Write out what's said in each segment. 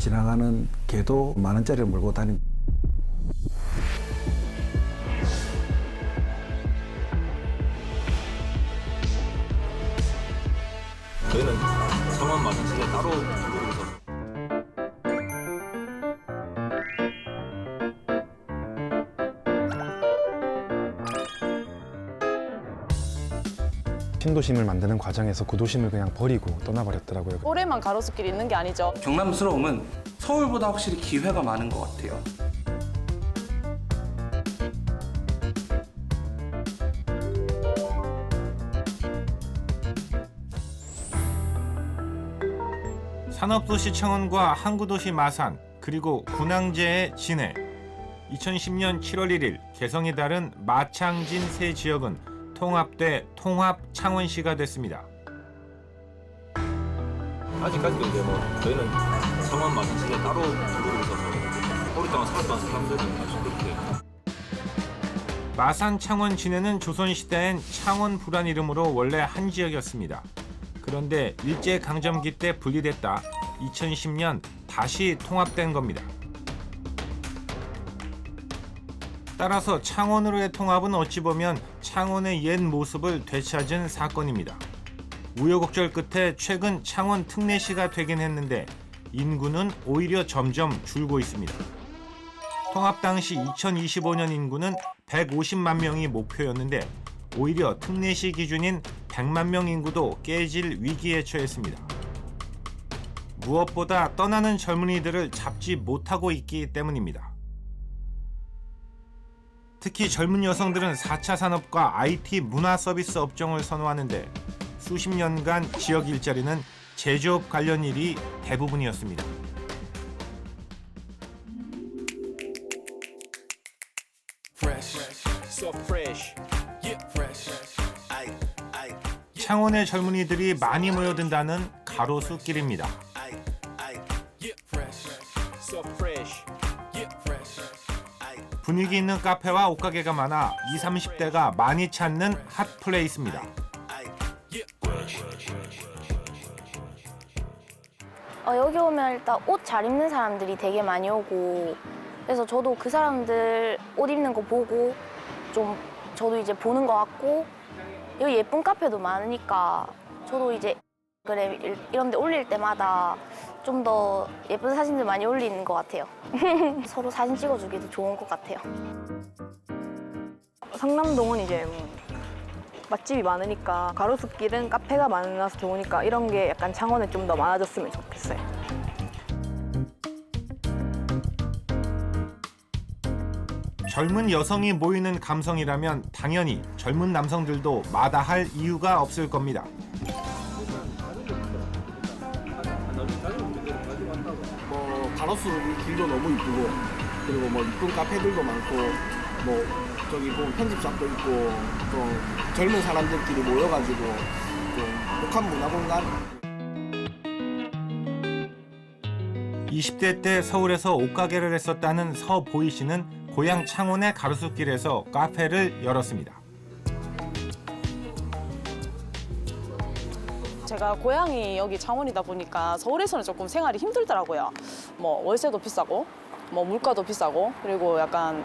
지나가는 개도 10,000원짜리를 몰고 다닌. 저희는 성원 마산시에 따로 부르면서 신도심을 만드는 과정에서 구도심을 그냥 버리고 떠나버렸더라고요. 올해만 가로수길이 있는 게 아니죠. 경남스러움은 서울보다 확실히 기회가 많은 것 같아요. 산업도시 창원과 항구도시 마산, 그리고 군항제의 진해. 2010년 7월 1일 개성이 다른 마창진 세 지역은 통합돼 통합창원시가 됐습니다. 아직까지도 이제 뭐 저희는 성원 마산시에 따로 부르면서 오랫동안 살았던 사람들은 아직 그렇게 마산 창원 진해는 조선시대엔 창원부란 이름으로 원래 한 지역이었습니다. 그런데 일제강점기 때 분리됐다 2010년 다시 통합된 겁니다. 따라서 창원으로의 통합은 어찌 보면 창원의 옛 모습을 되찾은 사건입니다. 우여곡절 끝에 최근 창원 특례시가 되긴 했는데 인구는 오히려 점점 줄고 있습니다. 통합 당시 2025년 인구는 150만 명이 목표였는데 오히려 특례시 기준인 100만 명 인구도 깨질 위기에 처했습니다. 무엇보다 떠나는 젊은이들을 잡지 못하고 있기 때문입니다. 특히 젊은 여성들은 4차 산업과 IT 문화 서비스 업종을 선호하는데 수십 년간 지역 일자리는 제조업 관련 일이 대부분이었습니다. 창원의 젊은이들이 많이 모여든다는 가로수길입니다. 분위기 있는 카페와 옷가게가 많아 20, 30대가 많이 찾는 핫플레이스입니다. 여기 오면 일단 옷 잘 입는 사람들이 되게 많이 오고, 그래서 저도 그 사람들 옷 입는 거 보고 좀 저도 이제 보는 것 같고, 여기 예쁜 카페도 많으니까 저도 이제 그래 이런 데 올릴 때마다 좀 더 예쁜 사진들 많이 올리는 것 같아요. 서로 사진 찍어주기도 좋은 것 같아요. 상남동은 이제 맛집이 많으니까, 가로수길은 카페가 많아서 좋으니까 이런 게 약간 창원에 좀 더 많아졌으면 좋겠어요. 젊은 여성이 모이는 감성이라면 당연히 젊은 남성들도 마다할 이유가 없을 겁니다. 가로수 길도 너무 이쁘고, 그리고 뭐 이쁜 카페들도 많고, 뭐 저기 보면 편집샵도 있고, 또 젊은 사람들끼리 모여가지고 좀 독한 문화공간. 20대 때 서울에서 옷가게를 했었다는 서보희 씨는 고향 창원의 가로수길에서 카페를 열었습니다. 제가 고향이 여기 창원이다 보니까 서울에서는 조금 생활이 힘들더라고요. 뭐 월세도 비싸고, 뭐 물가도 비싸고, 그리고 약간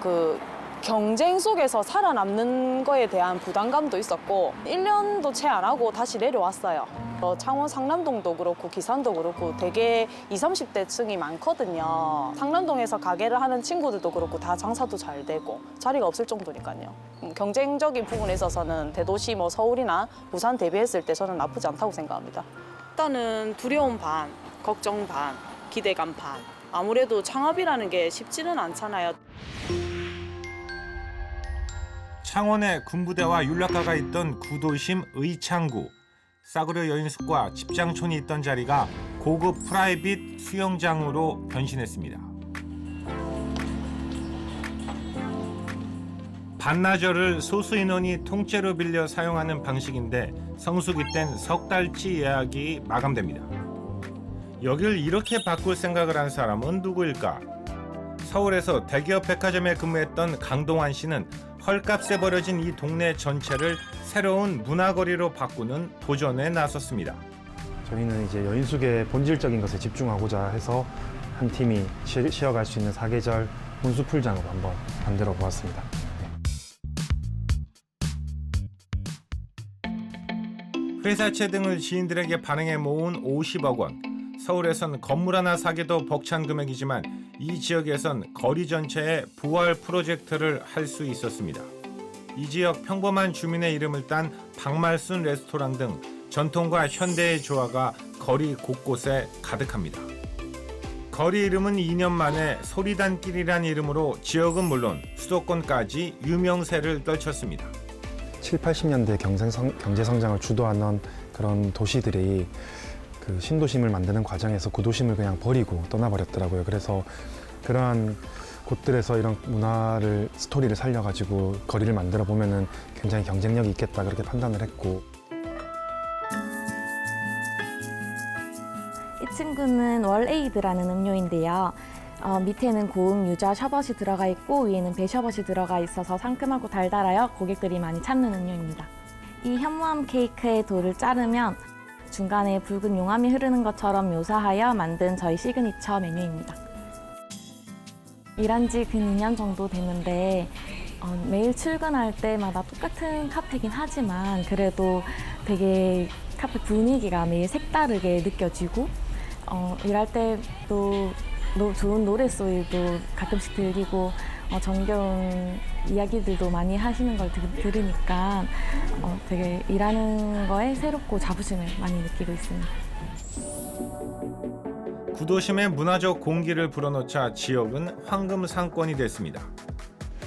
그 경쟁 속에서 살아남는 거에 대한 부담감도 있었고, 1년도 채 안 하고 다시 내려왔어요. 창원 상남동도 그렇고 기산도 그렇고 되게 20, 30대층이 많거든요. 상남동에서 가게를 하는 친구들도 그렇고 다 장사도 잘 되고 자리가 없을 정도니까요. 경쟁적인 부분에 있어서는 대도시 뭐 서울이나 부산 대비했을 때 저는 나쁘지 않다고 생각합니다. 일단은 두려움 반, 걱정 반, 기대감 반. 아무래도 창업이라는 게 쉽지는 않잖아요. 창원에 군부대와 윤락가가 있던 구도심 의창구. 싸구려 여인숙과 집장촌이 있던 자리가 고급 프라이빗 수영장으로 변신했습니다. 반나절을 소수 인원이 통째로 빌려 사용하는 방식인데 성수기 땐 석 달치 예약이 마감됩니다. 여길 이렇게 바꿀 생각을 한 사람은 누구일까? 서울에서 대기업 백화점에 근무했던 강동환 씨는 헐값에 버려진 이 동네 전체를 새로운 문화거리로 바꾸는 도전에 나섰습니다. 저희는 이제 여인숙의 본질적인 것에 집중하고자 해서 한 팀이 쉬어갈 수 있는 사계절 혼수풀장으로 한번 만들어 보았습니다. 회사채 등을 지인들에게 반응해 모은 50억 원. 서울에선 건물 하나 사기도 벅찬 금액이지만 이 지역에선 거리 전체에 부활 프로젝트를 할 수 있었습니다. 이 지역 평범한 주민의 이름을 딴 박말순 레스토랑 등 전통과 현대의 조화가 거리 곳곳에 가득합니다. 거리 이름은 2년 만에 소리단길이란 이름으로 지역은 물론 수도권까지 유명세를 떨쳤습니다. 7, 80년대 경제 성장을 주도하는 그런 도시들이 그 신도심을 만드는 과정에서 구도심을 그냥 버리고 떠나버렸더라고요. 그래서 그러한 곳들에서 이런 문화를 스토리를 살려가지고 거리를 만들어 보면은 굉장히 경쟁력이 있겠다 그렇게 판단을 했고. 이 친구는 월에이드라는 음료인데요. 밑에는 고음 유자 셔벗이 들어가 있고 위에는 배 셔벗이 들어가 있어서 상큼하고 달달하여 고객들이 많이 찾는 음료입니다. 이 현무암 케이크의 돌을 자르면 중간에 붉은 용암이 흐르는 것처럼 묘사하여 만든 저희 시그니처 메뉴입니다. 일한 지 근 2년 정도 됐는데 매일 출근할 때마다 똑같은 카페긴 하지만 그래도 되게 카페 분위기가 매일 색다르게 느껴지고 일할 때도 좋은 노랫소리도 가끔씩 들리고 정겨운 이야기들도 많이 하시는 걸 들으니까 되게 일하는 거에 새롭고 자부심을 많이 느끼고 있습니다. 구도심의 문화적 공기를 불어넣자 지역은 황금 상권이 됐습니다.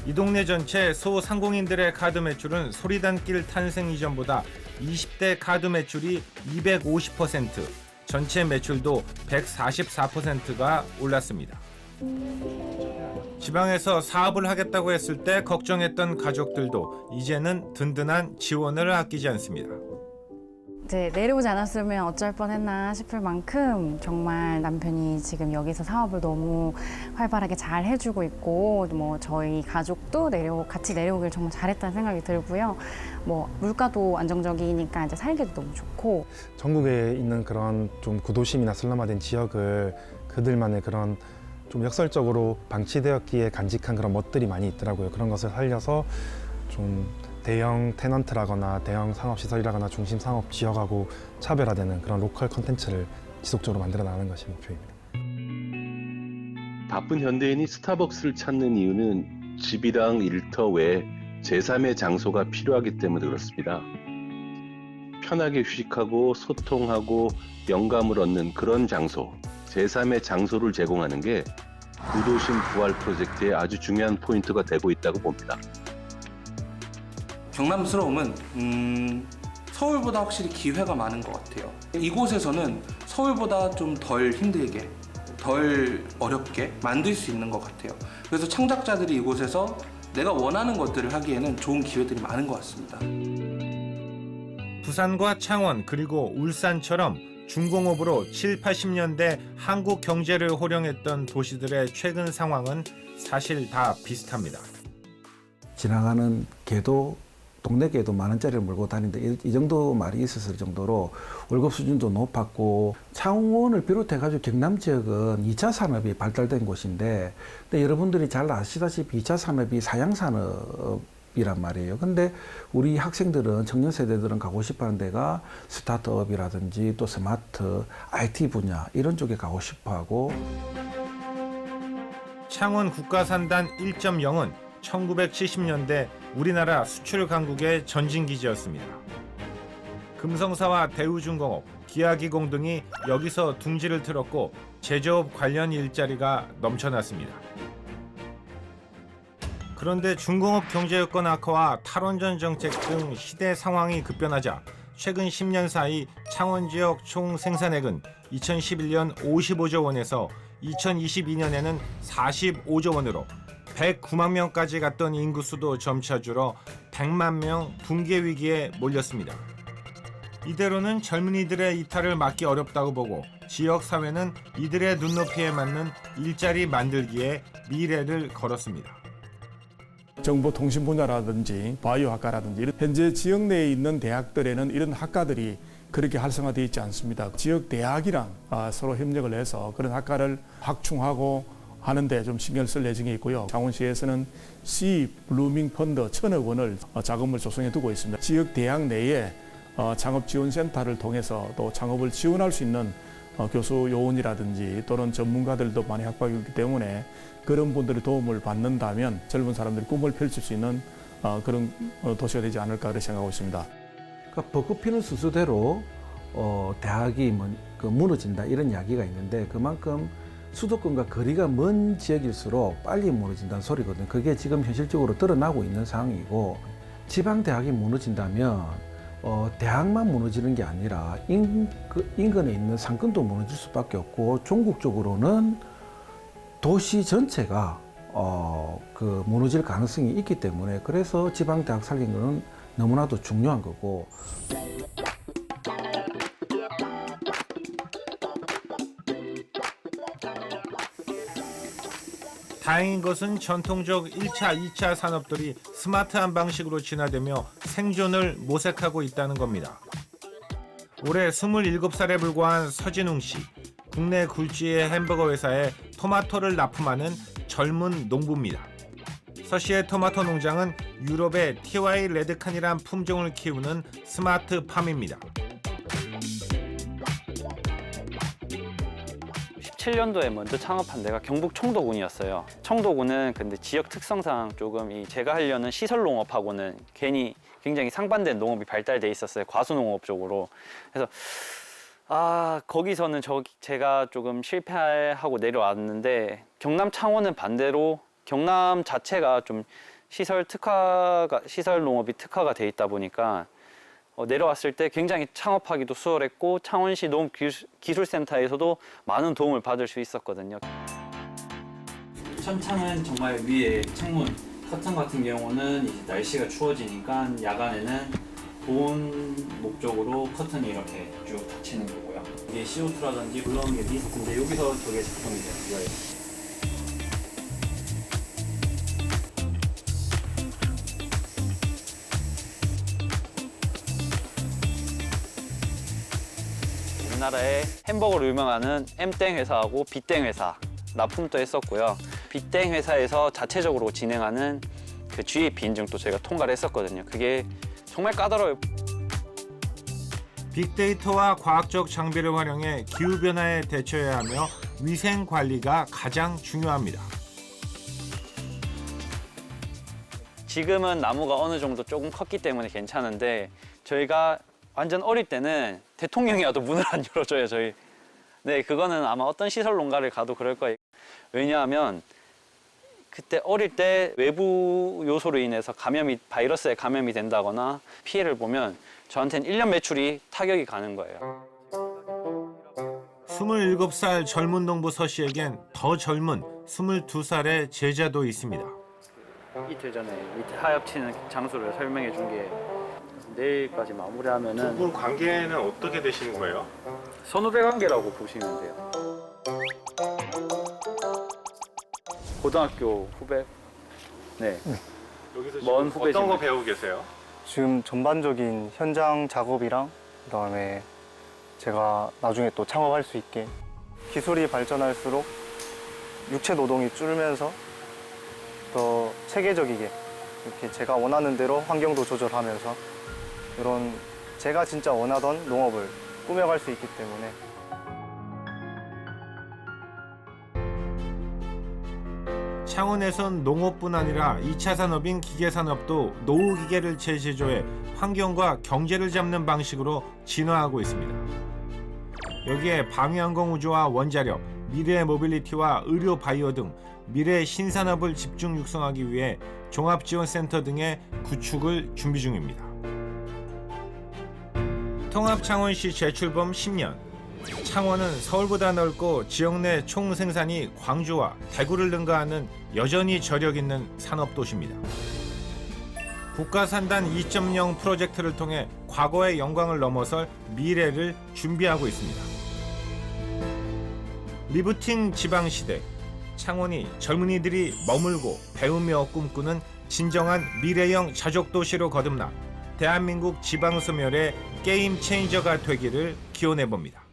이 동네 전체 소상공인들의 카드 매출은 소리단길 탄생 이전보다 20대 카드 매출이 250%, 전체 매출도 144%가 올랐습니다. 지방에서 사업을 하겠다고 했을 때 걱정했던 가족들도 이제는 든든한 지원을 아끼지 않습니다. 이제 내려오지 않았으면 어쩔 뻔했나 싶을 만큼 정말 남편이 지금 여기서 사업을 너무 활발하게 잘 해주고 있고 뭐 저희 가족도 같이 내려오길 정말 잘했다는 생각이 들고요. 뭐 물가도 안정적이니까 이제 살기도 너무 좋고. 전국에 있는 그런 좀 구도심이나 슬럼화된 지역을 그들만의 그런 좀 역설적으로 방치되었기에 간직한 그런 멋들이 많이 있더라고요. 그런 것을 살려서 좀 대형 테넌트라거나 대형 상업시설이라거나 중심 상업 지역하고 차별화되는 그런 로컬 컨텐츠를 지속적으로 만들어 나가는 것이 목표입니다. 바쁜 현대인이 스타벅스를 찾는 이유는 집이랑 일터 외에 제3의 장소가 필요하기 때문에 그렇습니다. 편하게 휴식하고 소통하고 영감을 얻는 그런 장소, 제3의 장소를 제공하는 게 구도심 부활 프로젝트의 아주 중요한 포인트가 되고 있다고 봅니다. 경남스러움은 서울보다 확실히 기회가 많은 것 같아요. 이곳에서는 서울보다 좀 덜 힘들게, 덜 어렵게 만들 수 있는 것 같아요. 그래서 창작자들이 이곳에서 내가 원하는 것들을 하기에는 좋은 기회들이 많은 것 같습니다. 부산과 창원 그리고 울산처럼 중공업으로 7, 80년대 한국 경제를 호령했던 도시들의 최근 상황은 사실 다 비슷합니다. 지나가는 개도 동네 개도 10,000원짜리를 몰고 다니는데 이 정도 말이 있었을 정도로 월급 수준도 높았고 창원을 비롯해가지고 경남 지역은 2차 산업이 발달된 곳인데 근데 여러분들이 잘 아시다시피 2차 산업이 사양산업이란 말이에요. 근데 우리 학생들은 청년 세대들은 가고 싶어하는 데가 스타트업이라든지 또 스마트, IT 분야 이런 쪽에 가고 싶어하고 창원 국가산단 1.0은 1970년대 우리나라 수출 강국의 전진기지였습니다. 금성사와 대우중공업, 기아기공 등이 여기서 둥지를 틀었고 제조업 관련 일자리가 넘쳐났습니다. 그런데 중공업 경제 여건 악화와 탈원전 정책 등 시대 상황이 급변하자 최근 10년 사이 창원 지역 총 생산액은 2011년 55조 원에서 2022년에는 45조 원으로 109만 명까지 갔던 인구수도 점차 줄어 100만 명 붕괴 위기에 몰렸습니다. 이대로는 젊은이들의 이탈을 막기 어렵다고 보고 지역사회는 이들의 눈높이에 맞는 일자리 만들기에 미래를 걸었습니다. 정보통신 분야라든지 바이오학과라든지 현재 지역 내에 있는 대학들에는 이런 학과들이 그렇게 활성화되어 있지 않습니다. 지역 대학이랑 서로 협력을 해서 그런 학과를 확충하고 하는데 좀 신경을 쓸 예정이 있고요. 창원시에서는 시 블루밍 펀드 1,000억 원을 자금을 조성해 두고 있습니다. 지역 대학 내에 창업지원센터를 통해서 또 창업을 지원할 수 있는 교수 요원이라든지 또는 전문가들도 많이 확보하고 있기 때문에 그런 분들의 도움을 받는다면 젊은 사람들이 꿈을 펼칠 수 있는 그런 도시가 되지 않을까 그렇게 생각하고 있습니다. 그러니까 벚꽃 피는 순서대로 대학이 무너진다 이런 이야기가 있는데 그만큼 수도권과 거리가 먼 지역일수록 빨리 무너진다는 소리거든요. 그게 지금 현실적으로 드러나고 있는 상황이고 지방 대학이 무너진다면 대학만 무너지는 게 아니라 인근에 있는 상권도 무너질 수밖에 없고 종국적으로는 도시 전체가 무너질 가능성이 있기 때문에 그래서 지방 대학 살리는 것은 너무나도 중요한 거고. 다행인 것은 전통적 1차, 2차 산업들이 스마트한 방식으로 진화되며 생존을 모색하고 있다는 겁니다. 올해 27살에 불과한 서진웅 씨. 국내 굴지의 햄버거 회사에 토마토를 납품하는 젊은 농부입니다. 서 씨의 토마토 농장은 유럽의 TY 레드칸이란 품종을 키우는 스마트 팜입니다. 2017년도에 먼저 창업한 데가 경북 청도군이었어요. 청도군은 근데 지역 특성상 조금 제가 하려는 시설 농업하고는 굉장히 상반된 농업이 발달돼 있었어요. 과수농업 쪽으로. 그래서 거기서는 제가 조금 실패하고 내려왔는데 경남 창원은 반대로 경남 자체가 좀 시설 농업이 특화가 돼 있다 보니까 내려왔을 때 굉장히 창업하기도 수월했고 창원시 농업기술센터에서도 많은 도움을 받을 수 있었거든요. 천창은 정말 위에 창문, 커튼 같은 경우는 이제 날씨가 추워지니까 야간에는 보온 목적으로 커튼이 이렇게 쭉 닫히는 거고요. 이게 CO2라든지 올라오는 게 미스트인데 여기서 저게 작동이 돼요. 이거예요. 우리나라에 햄버거로 유명하는 M땡 회사하고 B땡 회사 납품도 했었고요. B땡 회사에서 자체적으로 진행하는 그 GAP 인증도 저희가 통과를 했었거든요. 그게 정말 까다로워요. 빅데이터와 과학적 장비를 활용해 기후변화에 대처해야 하며 위생 관리가 가장 중요합니다. 지금은 나무가 어느 정도 조금 컸기 때문에 괜찮은데 저희가 완전 어릴 때는 대통령이 와도 문을 안 열어줘요, 저희. 네, 그거는 아마 어떤 시설 농가를 가도 그럴 거예요. 왜냐하면 그때 어릴 때 외부 요소로 인해서 바이러스에 감염이 된다거나 피해를 보면 저한테는 1년 매출이 타격이 가는 거예요. 27살 젊은 농부 서 씨에겐 더 젊은 22살의 제자도 있습니다. 이틀 전에 밑에 하엽치는 장소를 설명해 준 게 내일까지 마무리하면은 두 분 관계는 어떻게 되시는 거예요? 선후배 관계라고 보시면 돼요. 고등학교 후배. 네. 여기서 먼 지금 어떤 거 배우고 계세요? 지금 전반적인 현장 작업이랑 그다음에 제가 나중에 또 창업할 수 있게 기술이 발전할수록 육체 노동이 줄면서 더 체계적이게 이렇게 제가 원하는 대로 환경도 조절하면서 이런 제가 진짜 원하던 농업을 꾸며갈 수 있기 때문에 창원에선 농업뿐 아니라 2차 산업인 기계산업도 노후기계를 재제조해 환경과 경제를 잡는 방식으로 진화하고 있습니다. 여기에 방위항공우주와 원자력, 미래 모빌리티와 의료 바이오 등 미래 신산업을 집중 육성하기 위해 종합지원센터 등의 구축을 준비 중입니다. 통합창원시 재출범 10년. 창원은 서울보다 넓고 지역 내 총생산이 광주와 대구를 능가하는 여전히 저력 있는 산업도시입니다. 국가산단 2.0 프로젝트를 통해 과거의 영광을 넘어설 미래를 준비하고 있습니다. 리부팅 지방시대. 창원이 젊은이들이 머물고 배우며 꿈꾸는 진정한 미래형 자족도시로 거듭나 대한민국 지방소멸의 게임 체인저가 되기를 기원해 봅니다.